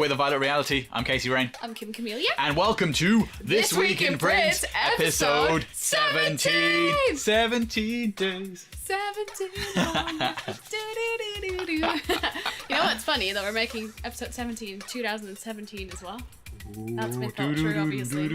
with A Violet Reality. I'm Casey Rain. I'm Kim Camellia. And welcome to This Week in Prince, episode 17. 17 days. 17. You know what's funny? That we're making episode 17 in 2017 as well. That's been thought through, obviously.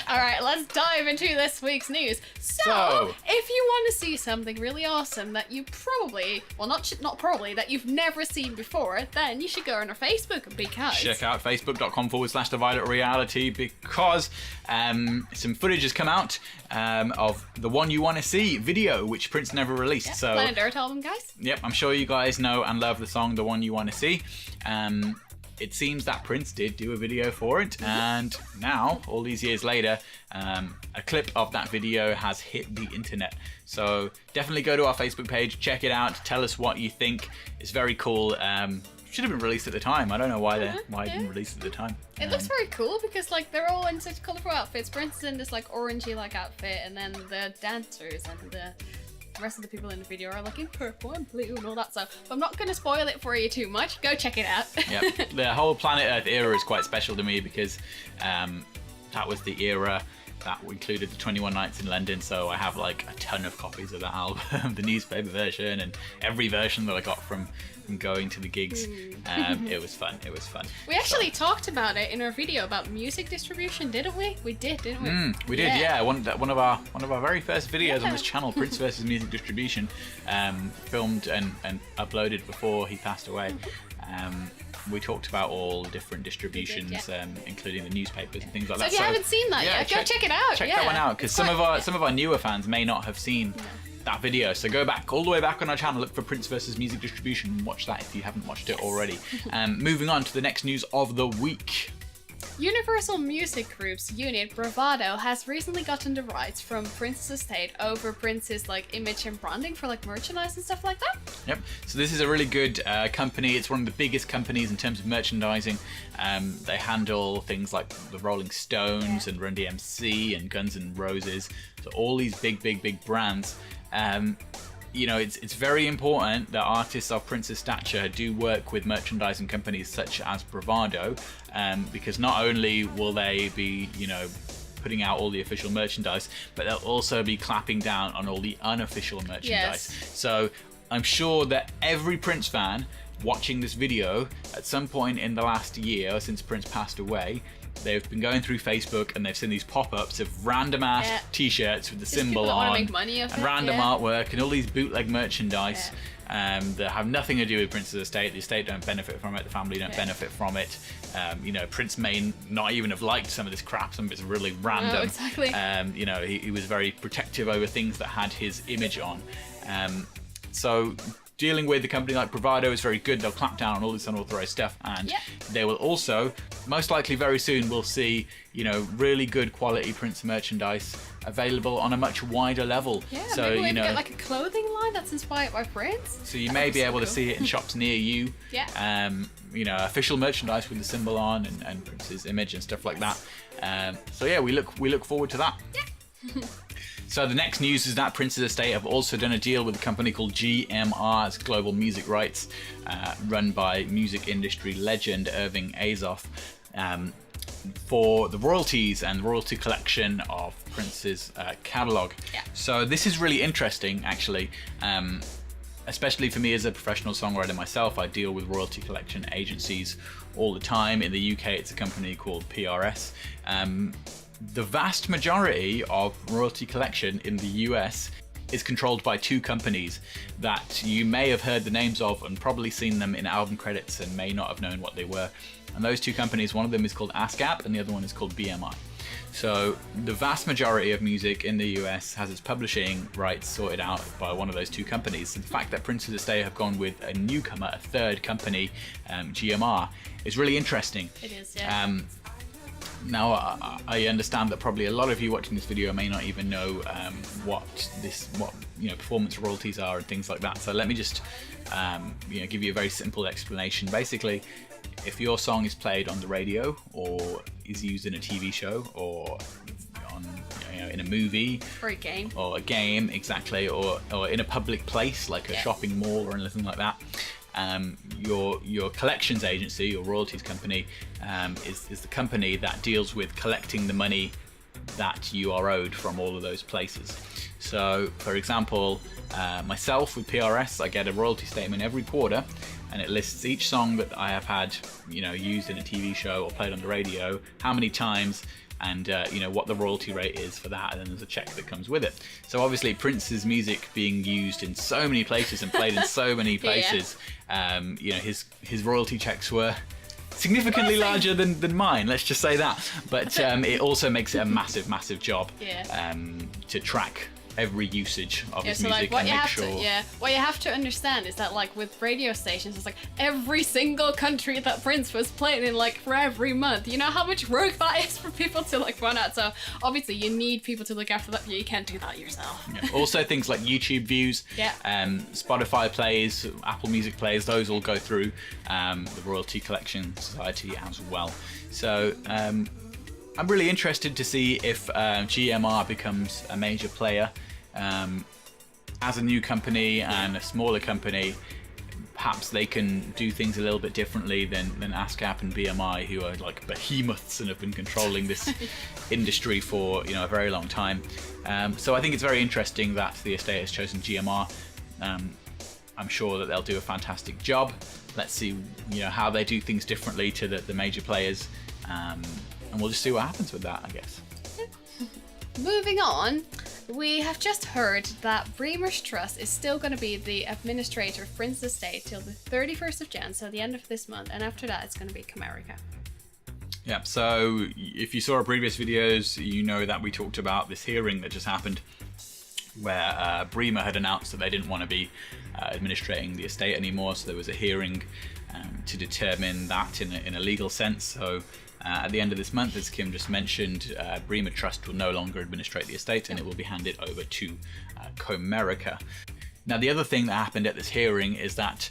Alright, let's dive into this week's news. So, if you want to see something really awesome that you probably, well not probably, that you've never seen before, then you should go on our Facebook because... Check out facebook.com/The Violet Reality because some footage has come out of the One You Want to See video, which Prince never released. Yeah, so Planet Earth album, guys. Yep, I'm sure you guys know and love the song The One You Want to See. It seems that Prince did do a video for it, and now, all these years later, a clip of that video has hit the internet. So definitely go to our Facebook page, check it out, tell us what you think. It's very cool. Should have been released at the time. I don't know why it didn't release at the time. It looks very cool because like they're all in such colourful outfits. Prince is in this like orangey like outfit, and then the dancers and the rest of the people in the video are like in purple and blue and all that stuff. But I'm not going to spoil it for you too much. Go check it out. Yep. The whole Planet Earth era is quite special to me because that was the era that included the 21 Nights in London, so I have like a ton of copies of that album, the newspaper version and every version that I got from going to the gigs. It was fun. We actually talked about it in our video about music distribution, didn't we? We did, didn't we? We did, yeah. One of our very first videos on this channel, Prince versus Music Distribution, filmed and uploaded before he passed away. We talked about all the different distributions, including the newspapers and things like that. So if you haven't seen that yet, go check it out. Check that one out, because some of our newer fans may not have seen that video. So go back all the way back on our channel, look for Prince versus Music Distribution, and watch that if you haven't watched it already. Moving on to the next news of the week. Universal Music Group's unit Bravado has recently gotten the rights from Prince's estate over Prince's like image and branding for like merchandise and stuff like that. Yep. So this is a really good company. It's one of the biggest companies in terms of merchandising. They handle things like the Rolling Stones and Run DMC and Guns N' Roses. So all these big brands. You know, it's very important that artists of Prince's stature do work with merchandising companies such as Bravado, because not only will they be, you know, putting out all the official merchandise, but they'll also be clapping down on all the unofficial merchandise. Yes. So I'm sure that every Prince fan watching this video at some point in the last year since Prince passed away, they've been going through Facebook and they've seen these pop-ups of random ass t-shirts with the symbol on make money of and random artwork and all these bootleg merchandise that have nothing to do with Prince's estate. The estate don't benefit from it, the family don't benefit from it. You know, Prince may not even have liked some of this crap, some of it's really random. Oh, exactly. You know, he was very protective over things that had his image on. So dealing with a company like Bravado is very good. They'll clamp down on all this unauthorized stuff, and they will also, most likely very soon, we'll see, you know, really good quality Prince merchandise available on a much wider level. Yeah, so maybe we'll you know, get like a clothing line that's inspired by Prince. So you may be able to see it in shops near you. You know, official merchandise with the symbol on and Prince's image and stuff like that. So yeah, we look forward to that. Yeah. So the next news is that Prince's estate have also done a deal with a company called GMR's Global Music Rights, run by music industry legend Irving Azoff, for the royalties and royalty collection of Prince's catalogue. Yeah. So this is really interesting, actually, especially for me as a professional songwriter myself. I deal with royalty collection agencies all the time. In the UK, it's a company called PRS. The vast majority of royalty collection in the US is controlled by two companies that you may have heard the names of and probably seen them in album credits and may not have known what they were. And those two companies, one of them is called ASCAP and the other one is called BMI. So the vast majority of music in the US has its publishing rights sorted out by one of those two companies. And the fact that Prince's estate have gone with a newcomer, a third company, GMR, is really interesting. It is, yeah. Now, I understand that probably a lot of you watching this video may not even know what performance royalties are and things like that. So let me just give you a very simple explanation. Basically, if your song is played on the radio or is used in a TV show or on in a movie or a game, exactly, or in a public place like a shopping mall or anything like that, your collections agency, your royalties company, is the company that deals with collecting the money that you are owed from all of those places. So, for example, myself with PRS, I get a royalty statement every quarter, and it lists each song that I have had, used in a TV show or played on the radio, how many times, and what the royalty rate is for that, and then there's a check that comes with it. So obviously Prince's music being used in so many places and played in so many places, his royalty checks were significantly larger than mine, let's just say that. But it also makes it a massive job to track every usage of his music and make sure. What you have to understand is that, like, with radio stations, it's like every single country that Prince was playing in, like, for every month. You know how much work that is for people to, like, run out. So obviously you need people to look after that, but you can't do that yourself. Also things like YouTube views, Spotify plays, Apple Music plays, those all go through the Royalty Collection Society as well. So I'm really interested to see if GMR becomes a major player. As a new company and a smaller company, perhaps they can do things a little bit differently than ASCAP and BMI, who are like behemoths and have been controlling this industry for a very long time. So I think it's very interesting that the estate has chosen GMR. I'm sure that they'll do a fantastic job. Let's see how they do things differently to the major players. And we'll just see what happens with that, I guess. Moving on, we have just heard that Bremer's Trust is still going to be the administrator of Prince's estate till the 31st of Jan, so the end of this month, and after that it's going to be Comerica. Yeah, so if you saw our previous videos, you know that we talked about this hearing that just happened, where Bremer had announced that they didn't want to be administrating the estate anymore, so there was a hearing to determine that in a legal sense. So at the end of this month, as Kim just mentioned, Bremer Trust will no longer administrate the estate, and it will be handed over to Comerica. Now, the other thing that happened at this hearing is that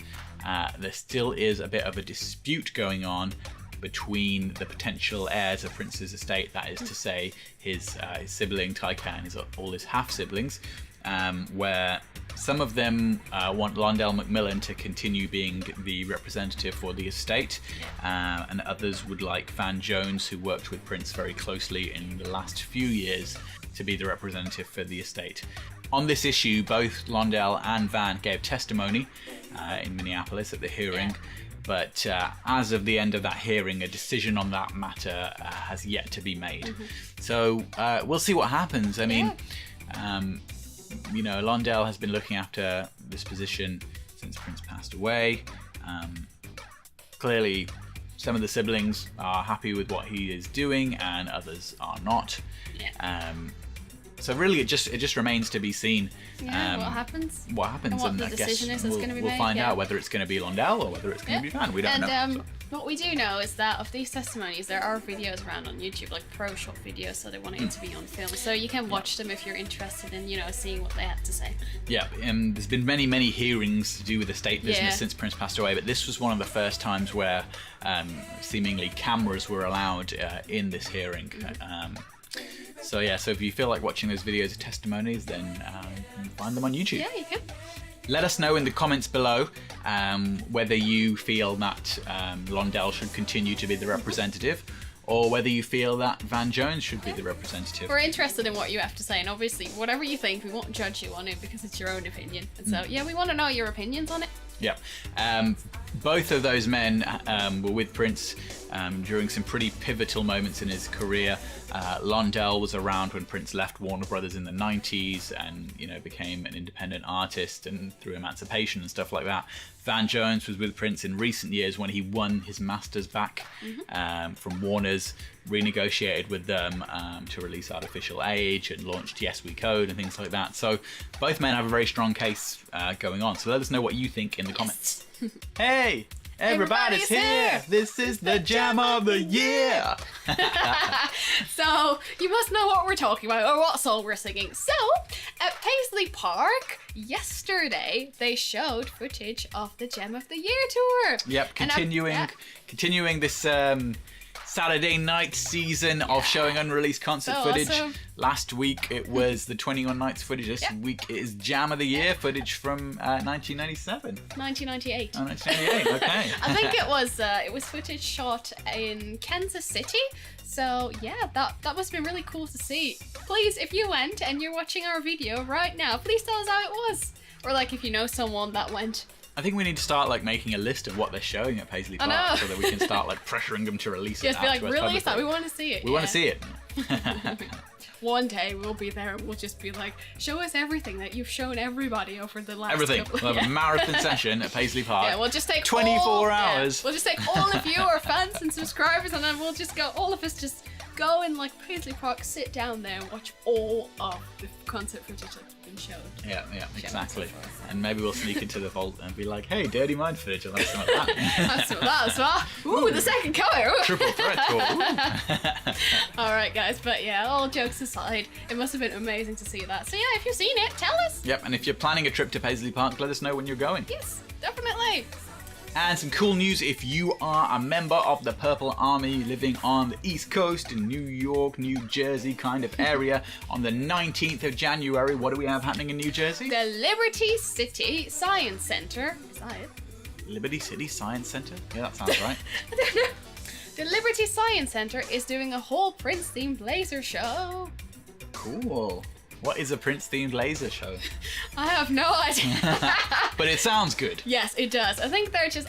there still is a bit of a dispute going on between the potential heirs of Prince's estate, that is to say his sibling Tyker and all his half-siblings, where some of them want Londell Macmillan to continue being the representative for the estate, and others would like Van Jones, who worked with Prince very closely in the last few years, to be the representative for the estate. On this issue, both Londell and Van gave testimony in Minneapolis at the hearing, but as of the end of that hearing, a decision on that matter has yet to be made. So we'll see what happens. I mean, Londell has been looking after this position since Prince passed away. Clearly, some of the siblings are happy with what he is doing, and others are not. So really, it just remains to be seen. What happens? What happens, and what the decision is that's going to be made. We'll find out whether it's going to be Londell or whether it's going to be Van. We don't know. What we do know is that of these testimonies, there are videos around on YouTube, like pro shot videos, so they want it to be on film. So you can watch them if you're interested in, seeing what they have to say. Yeah, there's been many hearings to do with estate business since Prince passed away, but this was one of the first times where seemingly cameras were allowed in this hearing. So if you feel like watching those videos of testimonies, then you can find them on YouTube. Yeah, you can. Let us know in the comments below whether you feel that Londell should continue to be the representative, or whether you feel that Van Jones should be the representative. We're interested in what you have to say, and obviously, whatever you think, we won't judge you on it because it's your own opinion. And so, we want to know your opinions on it. Yeah. Both of those men were with Prince during some pretty pivotal moments in his career. Londell was around when Prince left Warner Brothers in the 90s and became an independent artist and through Emancipation and stuff like that. Van Jones was with Prince in recent years when he won his masters back from Warner's, renegotiated with them to release Artificial Age and launched Yes We Code and things like that. So both men have a very strong case going on. So let us know what you think in the comments. Hey! Everybody's here! This is the Jam of the Year! So, you must know what we're talking about, or what song we're singing. So, at Paisley Park, yesterday, they showed footage of the Jam of the Year tour. Yep, continuing this Saturday night season of showing unreleased concert footage. Awesome. Last week it was the 21 Nights footage. This week it is Jam of the Year footage from 1997. 1998. Oh, 1998, okay. I think it was footage shot in Kansas City. So yeah, that must have been really cool to see. Please, if you went and you're watching our video right now, please tell us how it was. Or like if you know someone that went. I think we need to start like making a list of what they're showing at Paisley Park so that we can start like pressuring them to release it. Just be like, to us release that. publicly. We want to see it. We want to see it. One day we'll be there and we'll just be like, show us everything that you've shown everybody over the last Everything. couple We'll have a marathon session at Paisley Park. Yeah, we'll just take 24 hours. We'll just take all of you, our fans and subscribers, and then we'll just go, all of us just go in like Paisley Park, sit down there and watch all of the concert footage that's been shown. Yeah, exactly. And maybe we'll sneak into the vault and be like, hey, Dirty Mind footage, and that's something like that. That's what that as well. Ooh, the second cover. Ooh. Triple threat tour. Alright guys, but yeah, all jokes aside, it must have been amazing to see that. So yeah, if you've seen it, tell us. Yep, and if you're planning a trip to Paisley Park, let us know when you're going. Yes, definitely. And some cool news if you are a member of the Purple Army living on the East Coast in New York, New Jersey kind of area. On the 19th of January, what do we have happening in New Jersey? The Liberty City Science Center. Is that it? Liberty City Science Center? Yeah, that sounds right. I don't know. The Liberty Science Center is doing a whole Prince-themed laser show. Cool. What is a Prince-themed laser show? I have no idea. But it sounds good. Yes, it does. I think they're just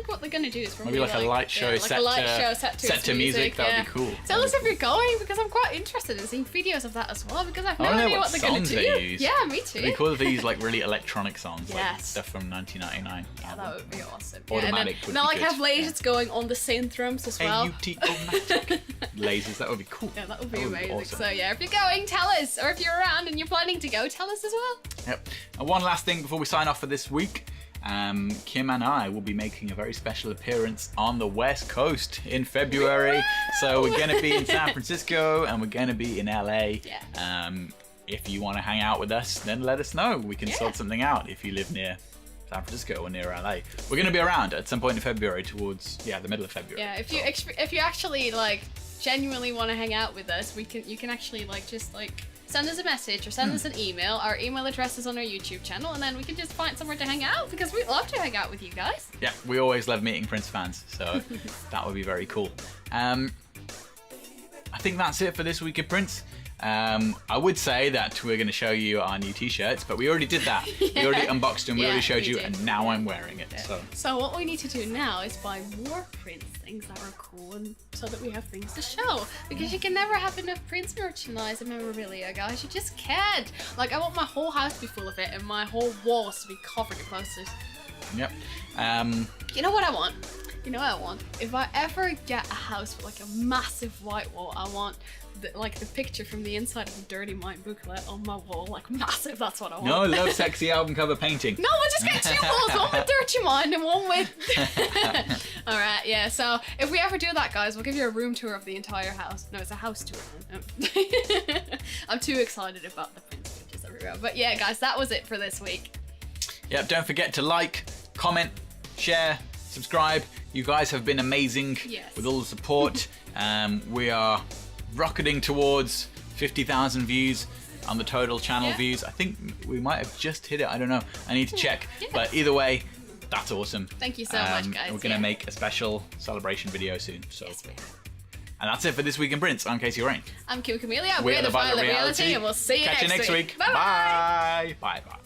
what they're gonna do is probably Maybe like a light show set to music. That would be cool. Tell us if you're going, because I'm quite interested in seeing videos of that as well, because I've no I don't know idea what they're gonna songs do. they use. Yeah, me too. It'd be cool if they use like really electronic songs, like Yes. stuff from 1999. Yeah, that would be awesome. Automatic yeah, would and be then like good. have lasers going on the synthrums as well. AUT-O-matic lasers, that would be cool. Yeah, that would be That would be amazing. awesome. So yeah, if you're going, tell us. Or if you're around and you're planning to go, tell us as well. Yep. And one last thing before we sign off for this week. Kim and I will be making a very special appearance on the West Coast in February. So we're going to be in San Francisco and we're going to be in LA. Yeah. If you want to hang out with us, then let us know. We can sort something out if you live near San Francisco or near LA. We're going to be around at some point in February towards the middle of February. Yeah, if you actually like genuinely want to hang out with us, you can actually like just like send us a message or send us an email. Our email address is on our YouTube channel, and then we can just find somewhere to hang out, because we'd love to hang out with you guys. Yeah, we always love meeting Prince fans, so that would be very cool. I think that's it for this week of Prince. I would say that we're going to show you our new t-shirts, but we already did that. We already unboxed them, we already showed you, and now I'm wearing it. So what we need to do now is buy more Prince things that are cool, and so that we have things to show. Because you can never have enough Prince merchandise and memorabilia, guys. You just can't. Like, I want my whole house to be full of it, and my whole walls to be covered in posters. Yep. You know what I want? You know what I want? If I ever get a house with like a massive white wall, I want the picture from the inside of the Dirty Mind booklet on my wall, like massive. That's what I want. No, love sexy album cover painting. No, we'll just get two walls, one with Dirty Mind and one with... Alright, yeah, so if we ever do that, guys, we'll give you a room tour of the entire house. No, it's a house tour. I'm too excited about the Prince pictures everywhere. But yeah, guys, that was it for this week. Yep, don't forget to like, comment, share, subscribe. You guys have been amazing with all the support. We are rocketing towards 50,000 views on the total channel views. I think we might have just hit it. I don't know. I need to check. But either way, that's awesome. Thank you so much, guys. We're going to make a special celebration video soon. So. Yes, we are. And that's it for this week in Prince. I'm Casey Rain. I'm Kim Camellia. We're the Violet Reality, and we'll see you Catch you next week. Bye-bye. Bye. Bye.